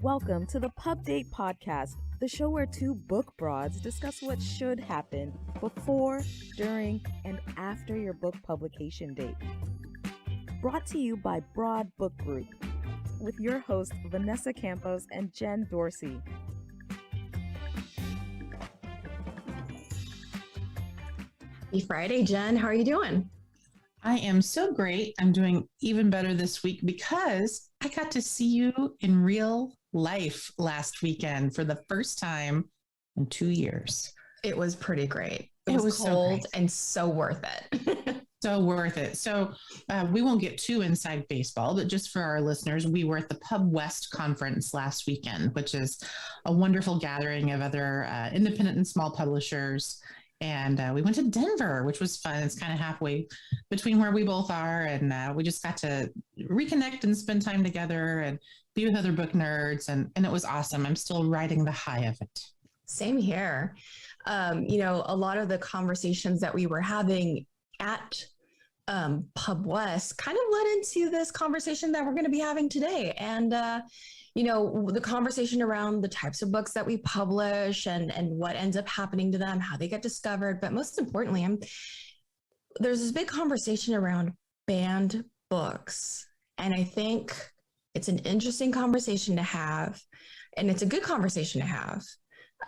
Welcome to the Pub Date Podcast, the show where two book broads discuss what should happen before, during, and after your book publication date. Brought to you by Broad Book Group, with your hosts Vanessa Campos and Jen Dorsey. Happy Friday, Jen. How are you doing? I am so great. I'm doing even better this week because I got to see you in real life last weekend for the first time in 2 years. It was pretty great. It was cold so and so worth it. So worth it. So we won't get too inside baseball, but just for our listeners, we were at the Pub West conference last weekend, which is a wonderful gathering of other independent and small publishers. And we went to Denver, which was fun. It's kind of halfway between where we both are. And we just got to reconnect and spend time together and be with other book nerds. And it was awesome. I'm still riding the high of it. Same here. A lot of the conversations that we were having at Pub West kind of led into this conversation that we're going to be having today. And, the conversation around the types of books that we publish and what ends up happening to them, how they get discovered. But most importantly, there's this big conversation around banned books. And I think it's an interesting conversation to have. And it's a good conversation to have.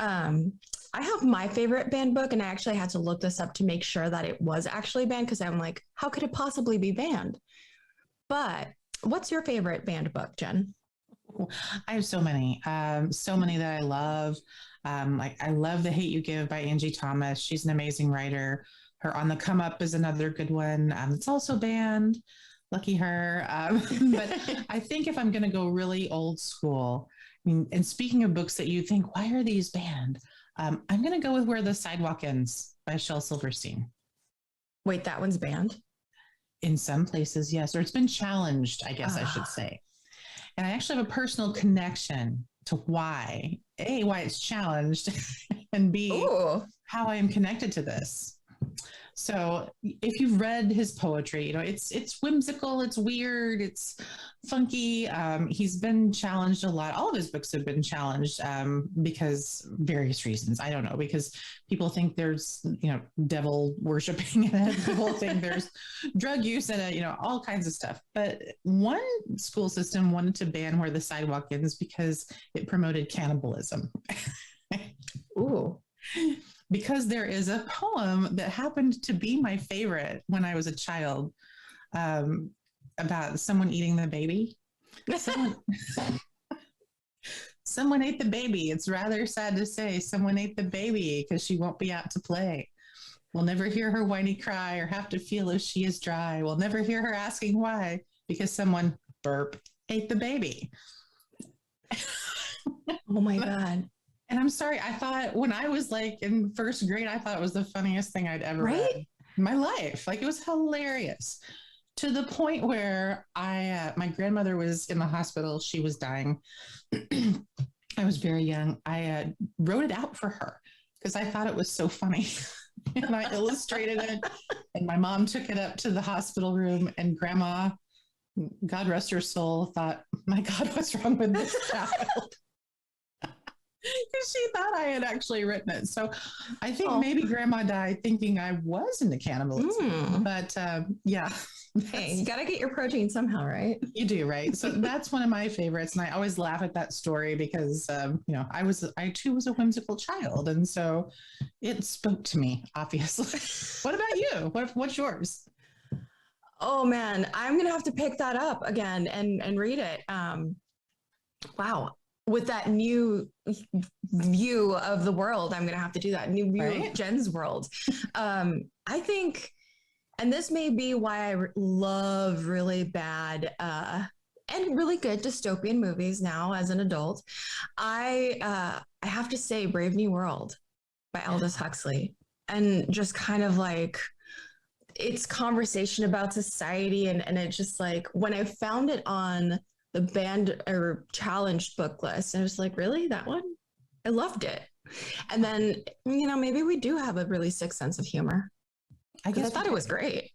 I have my favorite banned book, and I actually had to look this up to make sure that it was actually banned, because I'm like, how could it possibly be banned? But what's your favorite banned book, Jen? I have so many that I love. I love The Hate U Give by Angie Thomas. She's an amazing writer. Her On the Come Up is another good one. It's also banned. Lucky her. But I think if I'm going to go really old school, and speaking of books that you think, why are these banned? I'm going to go with Where the Sidewalk Ends by Shel Silverstein. Wait, that one's banned? In some places, yes. Or it's been challenged, I guess I should say. And I actually have a personal connection to why it's challenged, and B, Ooh. how I am connected to this. So if you've read his poetry, it's whimsical, it's weird, it's funky. He's been challenged a lot. All of his books have been challenged because various reasons. I don't know, because people think there's, devil worshiping in it. People think there's drug use in it, all kinds of stuff. But one school system wanted to ban Where the Sidewalk Ends because it promoted cannibalism. Ooh. Because there is a poem that happened to be my favorite when I was a child, about someone eating the baby. Someone ate the baby. It's rather sad to say someone ate the baby because she won't be out to play. We'll never hear her whiny cry or have to feel if she is dry. We'll never hear her asking why, because someone ate the baby. Oh my God. And I'm sorry, I thought when I was in first grade, I thought it was the funniest thing I'd ever read in my life. It was hilarious, to the point where my grandmother was in the hospital. She was dying. I was very young. I wrote it out for her because I thought it was so funny. And I illustrated it. And my mom took it up to the hospital room, and Grandma, God rest her soul, thought, my God, what's wrong with this child? Because she thought I had actually written it. So I think maybe Grandma died thinking I was into cannibalism. But yeah. Hey, you got to get your protein somehow, right? You do, right? So that's one of my favorites. And I always laugh at that story because, I too was a whimsical child. And so it spoke to me, obviously. What about you? What's yours? Oh, man. I'm going to have to pick that up again and read it. Wow. With that new view of the world, I'm going to have to do that new view of Jen's world. I think, and this may be why I love really bad and really good dystopian movies now as an adult. I have to say Brave New World by Aldous Huxley, and just kind of it's conversation about society. And it's just when I found it on the banned or challenged book list, and I was like, really, that one? I loved it. And then, maybe we do have a really sick sense of humor. I thought it was great.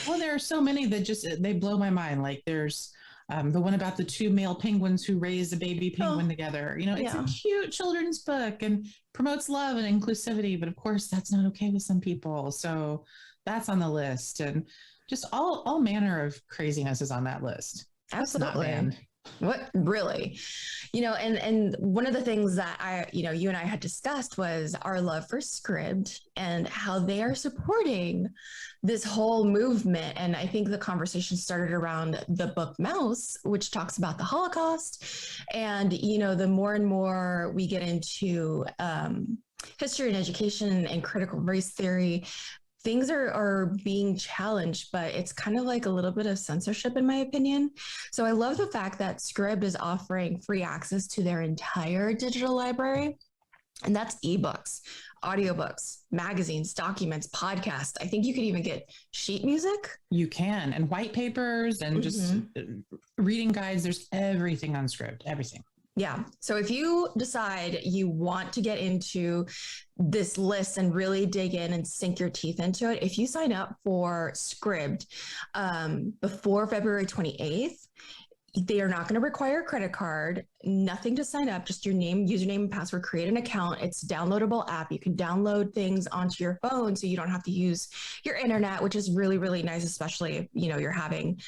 Well, there are so many that they blow my mind. There's The one about the two male penguins who raise a baby penguin together. You know, it's a cute children's book and promotes love and inclusivity, but of course that's not okay with some people. So that's on the list, and just all manner of craziness is on that list. Absolutely. What really, and one of the things that you and I had discussed was our love for Scribd and how they are supporting this whole movement. And I think the conversation started around the book Mouse, which talks about the Holocaust. And, the more and more we get into history and education and critical race theory, things are being challenged, but it's kind of like a little bit of censorship, in my opinion. So I love the fact that Scribd is offering free access to their entire digital library. And that's ebooks, audiobooks, magazines, documents, podcasts. I think you could even get sheet music. You can, and white papers and just reading guides. There's everything on Scribd, everything. Yeah. So if you decide you want to get into this list and really dig in and sink your teeth into it, if you sign up for Scribd before February 28th, they are not going to require a credit card, nothing to sign up, just your name, username, and password, create an account. It's a downloadable app. You can download things onto your phone so you don't have to use your internet, which is really, really nice, especially if, you're having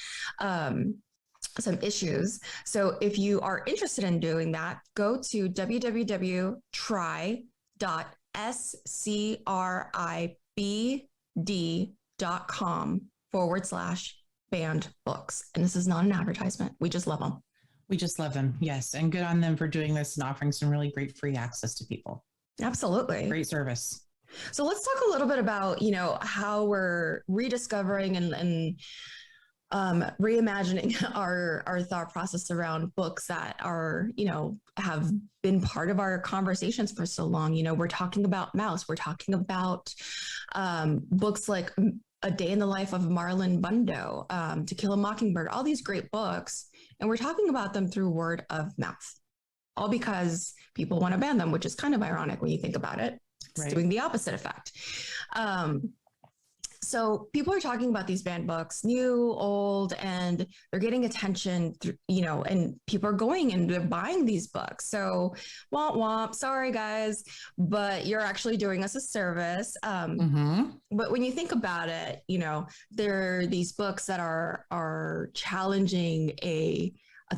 some issues. So if you are interested in doing that, go to www.try.scribd.com/banned books. And this is not an advertisement. We just love them. We just love them. Yes. And good on them for doing this and offering some really great free access to people. Absolutely. Great service. So let's talk a little bit about, how we're rediscovering and reimagining our thought process around books that are, have been part of our conversations for so long. We're talking about Mouse. We're talking about books like A Day in the Life of Marlon Bundo, To Kill a Mockingbird, all these great books. And we're talking about them through word of mouth, all because people want to ban them, which is kind of ironic when you think about it. It's doing the opposite effect. So people are talking about these banned books, new, old, and they're getting attention, and people are going and they're buying these books. So womp womp, sorry guys, but you're actually doing us a service. But when you think about it, there are these books that are challenging a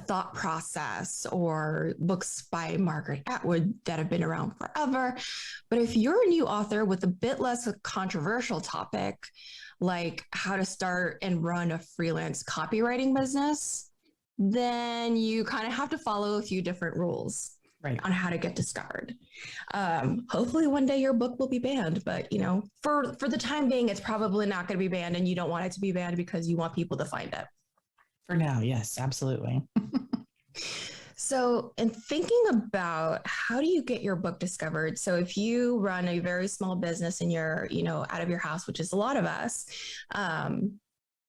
thought process, or books by Margaret Atwood that have been around forever. But if you're a new author with a bit less of a controversial topic, like how to start and run a freelance copywriting business, then you kind of have to follow a few different rules on how to get discovered. Hopefully one day your book will be banned, but for the time being, it's probably not going to be banned, and you don't want it to be banned because you want people to find it. For now, yes, absolutely. So, in thinking about how do you get your book discovered? So if you run a very small business and you're, out of your house, which is a lot of us, and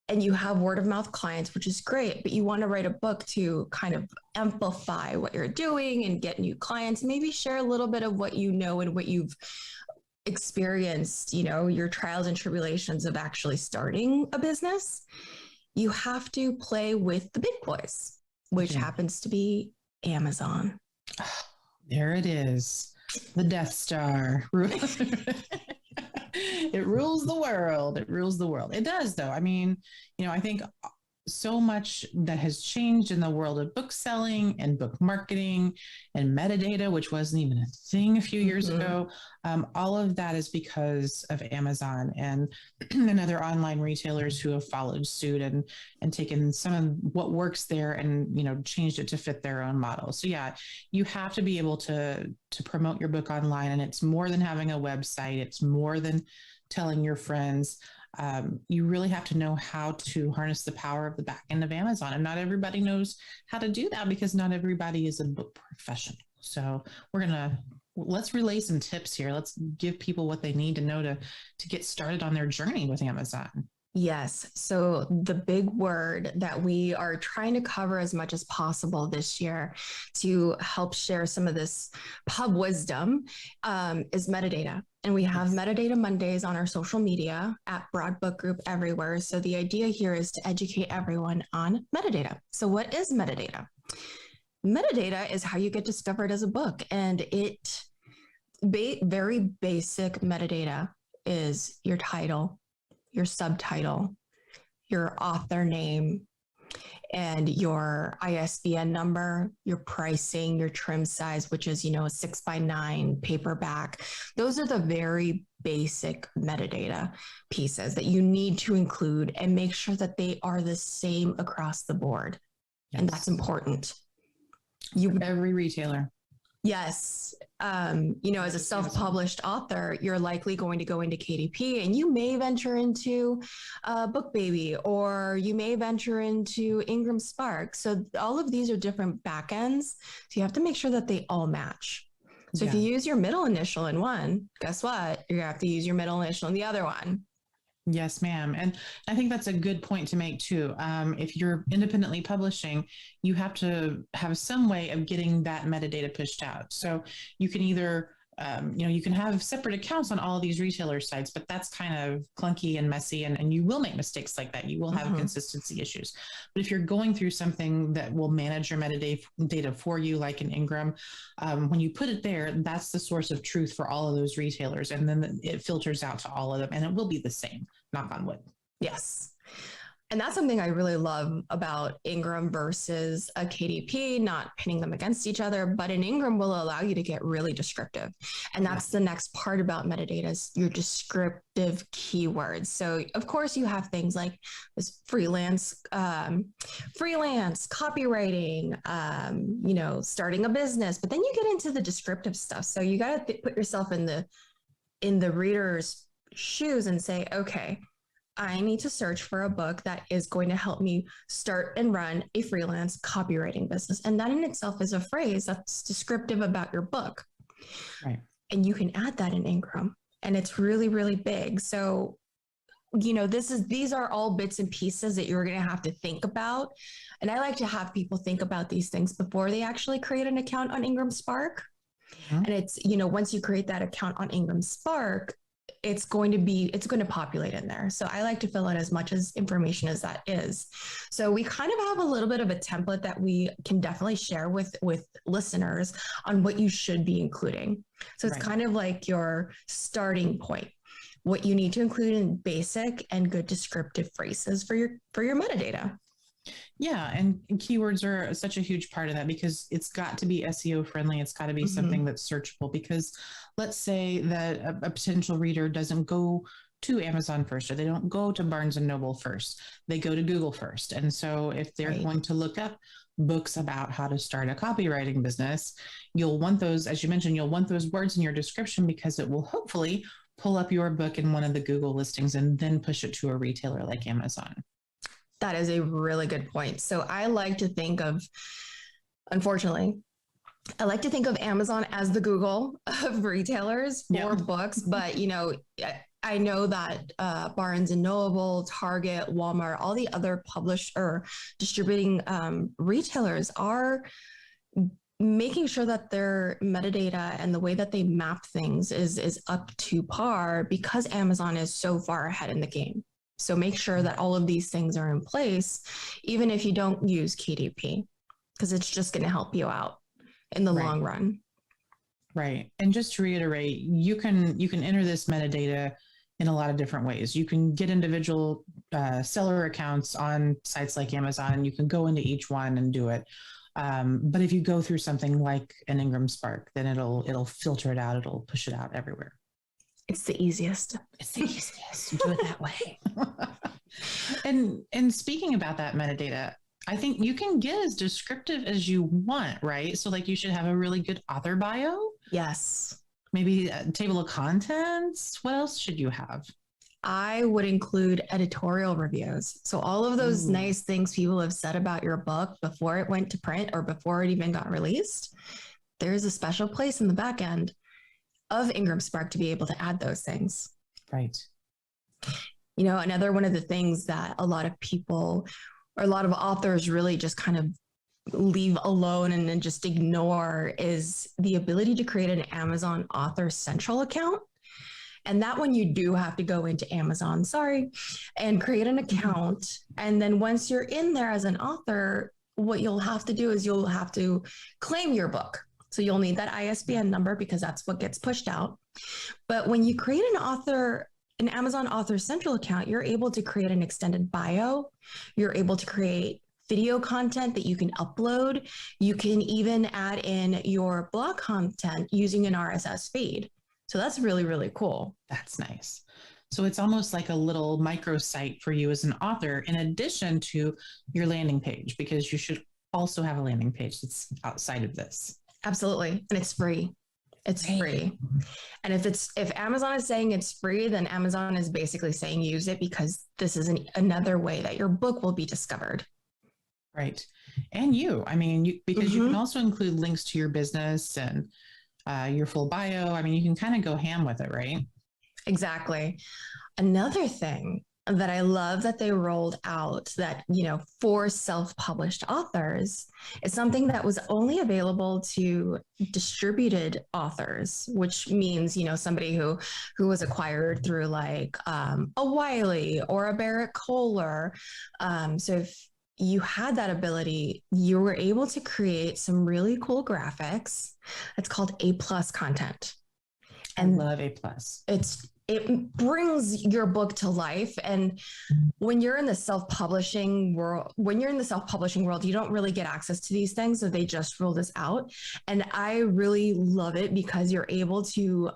you have word of mouth clients, which is great, but you want to write a book to kind of amplify what you're doing and get new clients, maybe share a little bit of what you know and what you've experienced, your trials and tribulations of actually starting a business. You have to play with the big boys, which happens to be Amazon. There it is. The Death Star. It rules the world. It rules the world. It does, though. I mean, I think so much that has changed in the world of book selling and book marketing and metadata, which wasn't even a thing a few years ago. All of that is because of Amazon and other online retailers who have followed suit and taken some of what works there and, changed it to fit their own model. So yeah, you have to be able to promote your book online, and it's more than having a website. It's more than telling your friends. You really have to know how to harness the power of the back end of Amazon. And not everybody knows how to do that because not everybody is a book professional. So let's relay some tips here. Let's give people what they need to know to get started on their journey with Amazon. Yes. So the big word that we are trying to cover as much as possible this year to help share some of this pub wisdom is metadata. And we have Metadata Mondays on our social media at Broad Book Group everywhere. So the idea here is to educate everyone on metadata. So what is metadata? Metadata is how you get discovered as a book. And it very basic metadata is your title, your subtitle, your author name, and your ISBN number, your pricing, your trim size, which is, a 6x9 paperback. Those are the very basic metadata pieces that you need to include and make sure that they are the same across the board. Yes. And that's important. Every retailer. Yes. As a self-published author, you're likely going to go into KDP and you may venture into BookBaby, or you may venture into Ingram Spark. So all of these are different backends. So you have to make sure that they all match. So if you use your middle initial in one, guess what? You're gonna have to use your middle initial in the other one. Yes, ma'am. And I think that's a good point to make too. If you're independently publishing, you have to have some way of getting that metadata pushed out. So you can either, you can have separate accounts on all of these retailer sites, but that's kind of clunky and messy, and you will make mistakes like that. You will have consistency issues. But if you're going through something that will manage your metadata for you, like an Ingram, when you put it there, that's the source of truth for all of those retailers. And then it filters out to all of them, and it will be the same. Knock on wood. Yes. And that's something I really love about Ingram versus a KDP, not pinning them against each other, but an Ingram will allow you to get really descriptive. And that's the next part about metadata is your descriptive keywords. So of course you have things like this freelance copywriting, starting a business, but then you get into the descriptive stuff. So you got to put yourself in the reader's shoes and say, okay, I need to search for a book that is going to help me start and run a freelance copywriting business. And that in itself is a phrase that's descriptive about your book. Right. And you can add that in Ingram, and it's really, really big. So, these are all bits and pieces that you're going to have to think about. And I like to have people think about these things before they actually create an account on Ingram Spark. And it's, once you create that account on Ingram Spark, it's going to populate in there. So I like to fill out as much as information as that is. So we kind of have a little bit of a template that we can definitely share with listeners on what you should be including. So it's kind of like your starting point, what you need to include in basic and good descriptive phrases for your metadata. Yeah. And keywords are such a huge part of that, because it's got to be SEO friendly. It's got to be something that's searchable, because let's say that a potential reader doesn't go to Amazon first, or they don't go to Barnes and Noble first. They go to Google first. And so if they're going to look up books about how to start a copywriting business, you'll want those, as you mentioned, you'll want those words in your description, because it will hopefully pull up your book in one of the Google listings and then push it to a retailer like Amazon. That is a really good point. So I like to think of, unfortunately, Amazon as the Google of retailers for books. But, I know that Barnes and Noble, Target, Walmart, all the other published or distributing retailers are making sure that their metadata and the way that they map things is up to par, because Amazon is so far ahead in the game. So make sure that all of these things are in place, even if you don't use KDP, because it's just going to help you out in the long run. Right. And just to reiterate, you can enter this metadata in a lot of different ways. You can get individual seller accounts on sites like Amazon. You can go into each one and do it. But if you go through something like an Ingram Spark, then it'll filter it out. It'll push it out everywhere. It's the easiest. Do it that way. And speaking about that metadata, I think you can get as descriptive as you want, right? So like you should have a really good author bio. Yes. Maybe a table of contents. What else should you have? I would include editorial reviews. So all of those nice things people have said about your book before it went to print or before it even got released, there's a special place in the back end of Ingram Spark to be able to add those things. Right. Another one of the things that a lot of people or a lot of authors really just kind of leave alone and then just ignore is the ability to create an Amazon Author Central account. And that one you do have to go into Amazon, sorry, and create an account. And then once you're in there as an author, what you'll have to do is you'll have to claim your book. So you'll need that ISBN number because that's what gets pushed out. But when you create an Amazon Author Central account, you're able to create an extended bio. You're able to create video content that you can upload. You can even add in your blog content using an RSS feed. So that's really, really cool. That's nice. So it's almost like a little microsite for you as an author, in addition to your landing page, because you should also have a landing page that's outside of this. Absolutely. And it's free. It's free. And if Amazon is saying it's free, then Amazon is basically saying use it, because this is another way that your book will be discovered. Right. And because you can also include links to your business and your full bio. I mean, you can kind of go ham with it, right? Exactly. Another thing that I love that they rolled out that, for self-published authors is something that was only available to distributed authors, which means, somebody who was acquired through like a Wiley or a Barrett Kohler. So if you had that ability, you were able to create some really cool graphics. It's called A+ content. And I love A+. It brings your book to life. And when you're in the self-publishing world, you don't really get access to these things. So they just roll this out. And I really love it because you're able to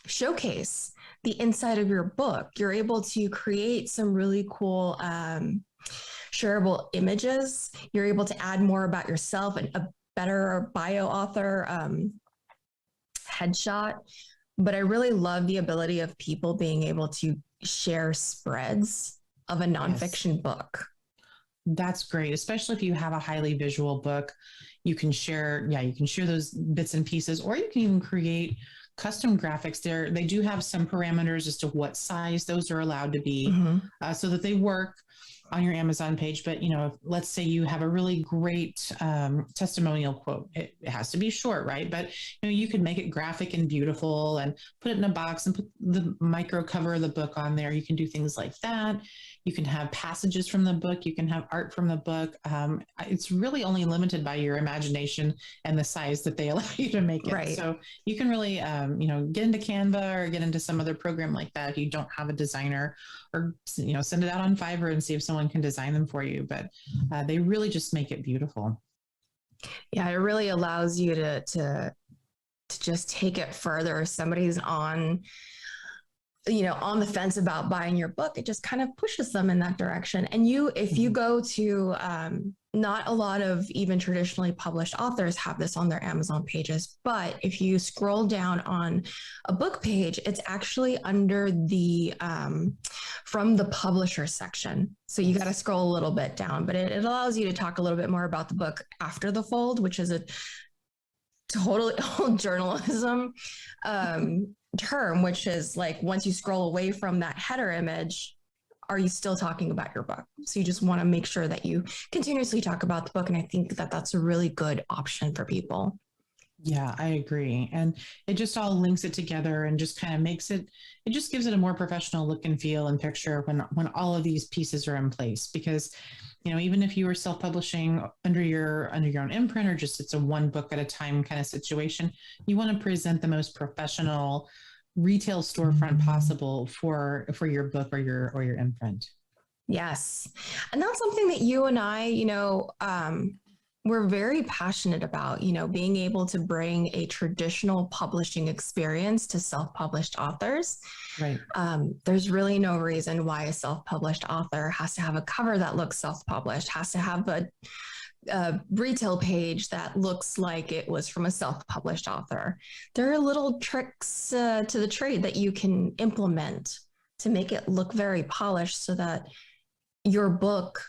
showcase the inside of your book. You're able to create some really cool shareable images. You're able to add more about yourself and a better bio author headshot. But I really love the ability of people being able to share spreads of a nonfiction book. That's great, especially if you have a highly visual book. You can share those bits and pieces, or you can even create custom graphics there. They do have some parameters as to what size those are allowed to be, so that they work on your Amazon page. But, let's say you have a really great testimonial quote. It has to be short, right? But, you could make it graphic and beautiful and put it in a box and put the micro cover of the book on there. You can do things like that. You can have passages from the book. You can have art from the book. It's really only limited by your imagination and the size that they allow you to make it. Right. So you can really, get into Canva or get into some other program like that if you don't have a designer, or, send it out on Fiverr and see if someone can design them for you. But they really just make it beautiful. Yeah, it really allows you to just take it further. If somebody's on the fence about buying your book, it just kind of pushes them in that direction. And if you go to, not a lot of even traditionally published authors have this on their Amazon pages, but if you scroll down on a book page, it's actually under the, from the publisher section. So you got to scroll a little bit down, but it allows you to talk a little bit more about the book after the fold, which is a totally old journalism term, which is like, once you scroll away from that header image, are you still talking about your book? So you just want to make sure that you continuously talk about the book. And I think that that's a really good option for people. Yeah, I agree. And it just all links it together and just kind of it just gives it a more professional look and feel and picture when all of these pieces are in place. Because, even if you were self-publishing under your own imprint, or just it's a one book at a time kind of situation, you want to present the most professional retail storefront possible for your book or your imprint. Yes. And that's something that you and I, we're very passionate about, being able to bring a traditional publishing experience to self-published authors. Right. There's really no reason why a self-published author has to have a cover that looks self-published, has to have a retail page that looks like it was from a self-published author. There are little tricks to the trade that you can implement to make it look very polished, so that your book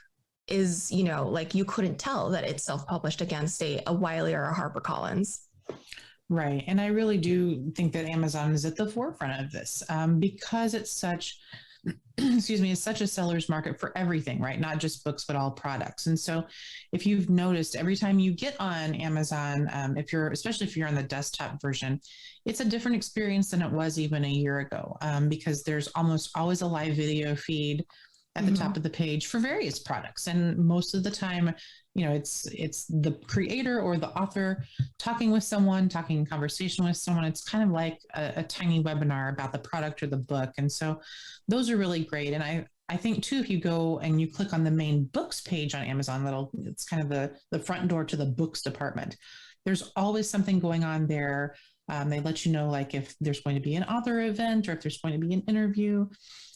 is, like you couldn't tell that it's self-published against a Wiley or a HarperCollins. Right. And I really do think that Amazon is at the forefront of this, because it's such excuse me, is such a seller's market for everything, right? Not just books, but all products. And so if you've noticed, every time you get on Amazon, especially if you're on the desktop version, it's a different experience than it was even a year ago, because there's almost always a live video feed at the top of the page for various products. And most of the time, it's the creator or the author talking with someone, talking in conversation with someone. It's kind of like a tiny webinar about the product or the book. And so those are really great. And I think too, if you go and you click on the main books page on Amazon, it's kind of the front door to the books department. There's always something going on there. They let you know, like if there's going to be an author event or if there's going to be an interview.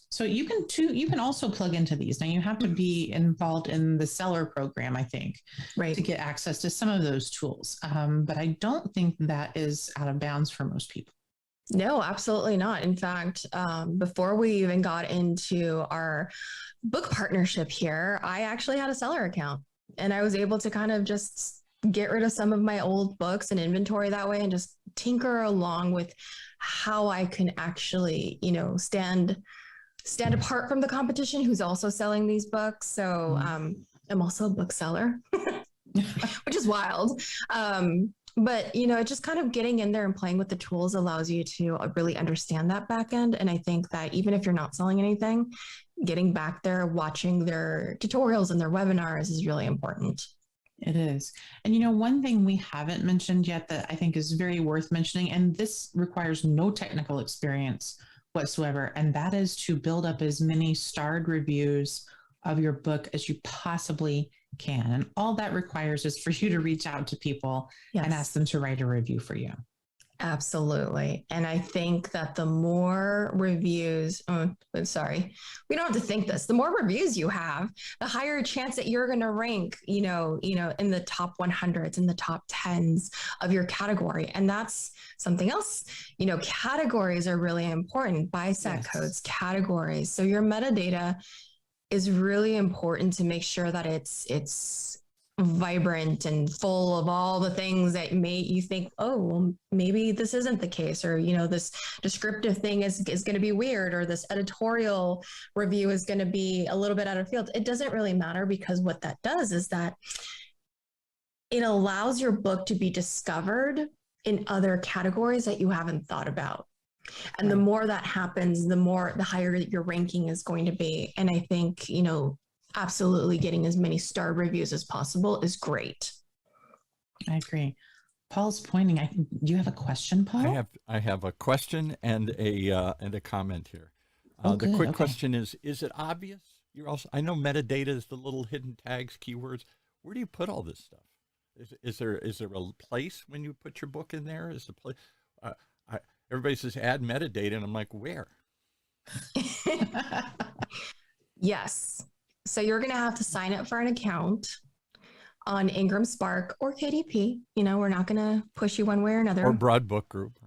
So you can also plug into these. Now you have to be involved in the seller program, I think, right, to get access to some of those tools. But I don't think that is out of bounds for most people. No, absolutely not. In fact, before we even got into our book partnership here, I actually had a seller account, and I was able to kind of just get rid of some of my old books and inventory that way and just tinker along with how I can actually, stand apart from the competition who's also selling these books. So I'm also a bookseller, which is wild. But, just kind of getting in there and playing with the tools allows you to really understand that back end. And I think that even if you're not selling anything, getting back there, watching their tutorials and their webinars is really important. It is. And one thing we haven't mentioned yet that I think is very worth mentioning, and this requires no technical experience whatsoever, and that is to build up as many starred reviews of your book as you possibly can. And all that requires is for you to reach out to people and ask them to write a review for you. Absolutely. And I think that the more reviews, we don't have to think this, the more reviews you have, the higher chance that you're going to rank, in the top 100s, in the top 10s of your category. And that's something else, categories are really important, BISAC codes, categories. So your metadata is really important to make sure that it's vibrant and full of all the things that you think, oh, well, maybe this isn't the case, or this descriptive thing is going to be weird, or this editorial review is going to be a little bit out of field. It doesn't really matter, because what that does is that it allows your book to be discovered in other categories that you haven't thought about. And the more that happens, the higher your ranking is going to be. And I think, absolutely getting as many star reviews as possible is great. I agree. Paul's pointing. Do you have a question, Paul? I have a question and a comment here. The quick question is it obvious? I know metadata is the little hidden tags, keywords. Where do you put all this stuff? Is there a place when you put your book in there? Is the place? Everybody says add metadata, and I'm like, where? Yes. So you're going to have to sign up for an account on Ingram Spark or KDP. We're not going to push you one way or another. Or Broad Book Group,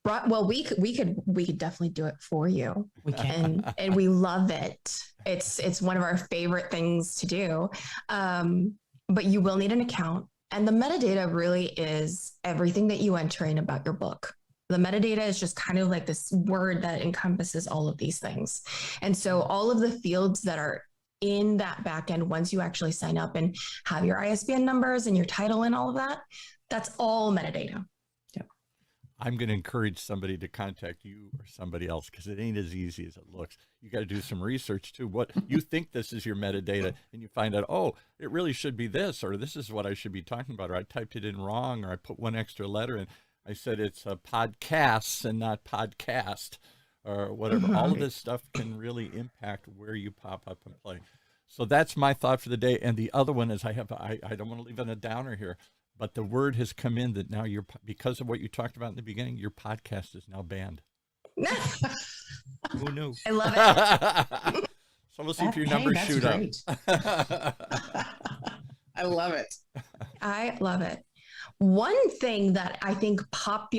right? Well, we could definitely do it for you. We can, and we love it. It's one of our favorite things to do. But you will need an account, and the metadata really is everything that you enter in about your book. The metadata is just kind of like this word that encompasses all of these things. And so all of the fields that are in that backend, once you actually sign up and have your ISBN numbers and your title and all of that, that's all metadata. Yep. I'm going to encourage somebody to contact you or somebody else, because it ain't as easy as it looks. You got to do some research too. What you think this is your metadata, and you find out, oh, it really should be this, or this is what I should be talking about, or I typed it in wrong, or I put one extra letter in. I said it's podcasts and not podcast, or whatever. All of this stuff can really impact where you pop up and play. So that's my thought for the day. And the other one is I don't want to leave on a downer here, but the word has come in that now because of what you talked about in the beginning, your podcast is now banned. Who knew? I love it. So we'll see if your numbers shoot up. I love it. I love it. One thing that I think it popped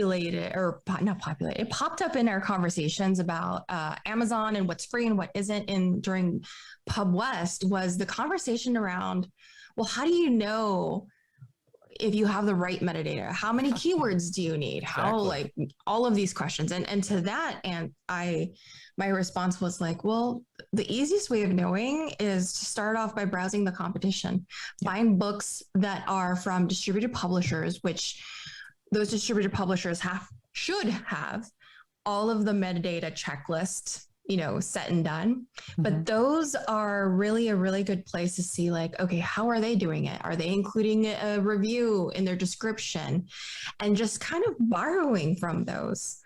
up in our conversations about Amazon and what's free and what isn't during Pub West was the conversation around, well, how do you know if you have the right metadata, how many keywords do you need? How, like, all of these questions. And to that, and my response was like, well, the easiest way of knowing is to start off by browsing the competition. Find books that are from distributed publishers, which those distributed publishers should have all of the metadata checklist, set and done. But those are really a really good place to see, like, okay, how are they doing it? Are they including a review in their description? And just kind of borrowing from those.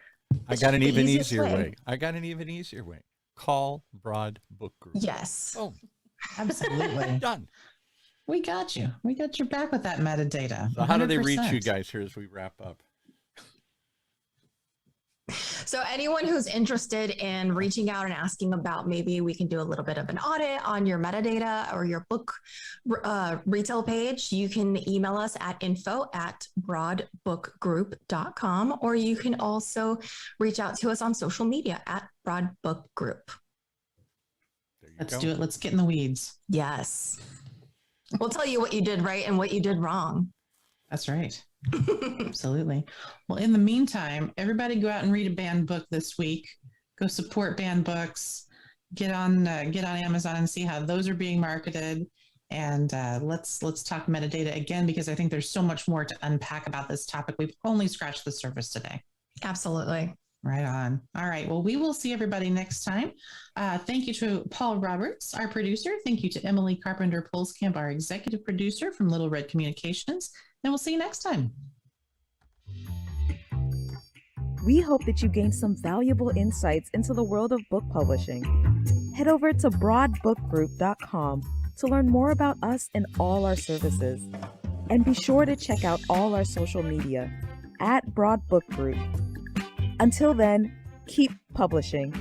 I got an even easier way. Call Broad Book Group. Yes. Oh, Absolutely. done. We got you. We got your back with that metadata. So how do they 100%. reach you guys here as we wrap up? So anyone who's interested in reaching out and asking about, maybe we can do a little bit of an audit on your metadata or your book retail page, you can email us at info@broadbookgroup.com, or you can also reach out to us on social media at Broad Book Group. Let's do it. Let's get in the weeds. Yes. We'll tell you what you did right and what you did wrong. That's right. Absolutely. Well, in the meantime, everybody go out and read a banned book this week. Go support banned books. Get on Amazon and see how those are being marketed. And let's talk metadata again, because I think there's so much more to unpack about this topic. We've only scratched the surface today. Absolutely. Right on. All right. Well, we will see everybody next time. Thank you to Paul Roberts, our producer. Thank you to Emily Carpenter-Polskamp, our executive producer from Little Red Communications. And we'll see you next time. We hope that you gained some valuable insights into the world of book publishing. Head over to broadbookgroup.com to learn more about us and all our services. And be sure to check out all our social media at Broad Book Group. Until then, keep publishing.